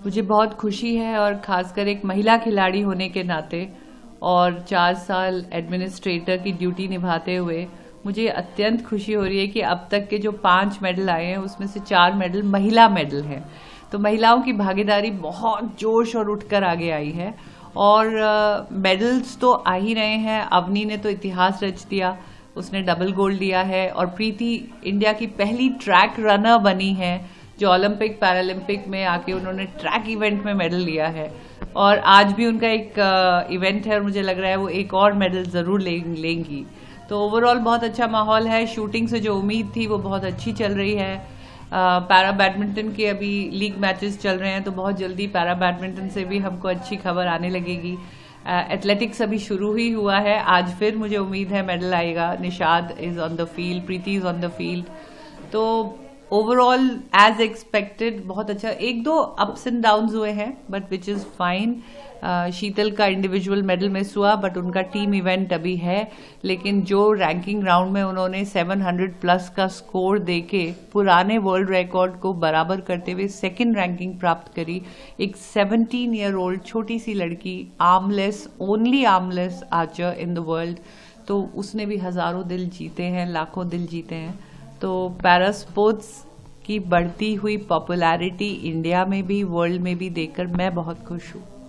मुझे बहुत खुशी है और खासकर एक महिला खिलाड़ी होने के नाते और 4 साल एडमिनिस्ट्रेटर की ड्यूटी निभाते हुए मुझे अत्यंत खुशी हो रही है कि अब तक के जो 5 मेडल आए हैं उसमें से 4 मेडल महिला मेडल हैं। तो महिलाओं की भागीदारी बहुत जोश और उठकर आगे आई है और मेडल्स तो आ ही रहे हैं। अवनी ने तो इतिहास रच दिया, उसने डबल गोल्ड लिया है और प्रीति इंडिया की पहली ट्रैक रनर बनी है जो ओलंपिक पैरालंपिक में आके उन्होंने ट्रैक इवेंट में मेडल लिया है और आज भी उनका एक इवेंट है और मुझे लग रहा है वो एक और मेडल ज़रूर लेंगी। तो ओवरऑल बहुत अच्छा माहौल है। शूटिंग से जो उम्मीद थी वो बहुत अच्छी चल रही है। पैरा बैडमिंटन के अभी लीग मैचेस चल रहे हैं तो बहुत जल्दी पैरा बैडमिंटन से भी हमको अच्छी खबर आने लगेगी। एथलेटिक्स अभी शुरू ही हुआ है, आज फिर मुझे उम्मीद है मेडल आएगा। Nishad is on the field, Preeti is on the field. तो ओवरऑल एज एक्सपेक्टेड बहुत अच्छा। 1-2 अप्स एंड डाउन्स हुए हैं बट विच इज़ फाइन। शीतल का इंडिविजुअल मेडल मिस हुआ बट उनका टीम इवेंट अभी है। लेकिन जो रैंकिंग राउंड में उन्होंने 700 प्लस का स्कोर देके पुराने वर्ल्ड रिकॉर्ड को बराबर करते हुए सेकंड रैंकिंग प्राप्त करी, एक 17 ईयर ओल्ड छोटी सी लड़की, armless, only armless Archer in the world, तो उसने भी हज़ारों दिल जीते हैं, लाखों दिल जीते हैं। तो पैरा स्पोर्ट्स की बढ़ती हुई पॉपुलैरिटी इंडिया में भी वर्ल्ड में भी देखकर मैं बहुत खुश हूँ।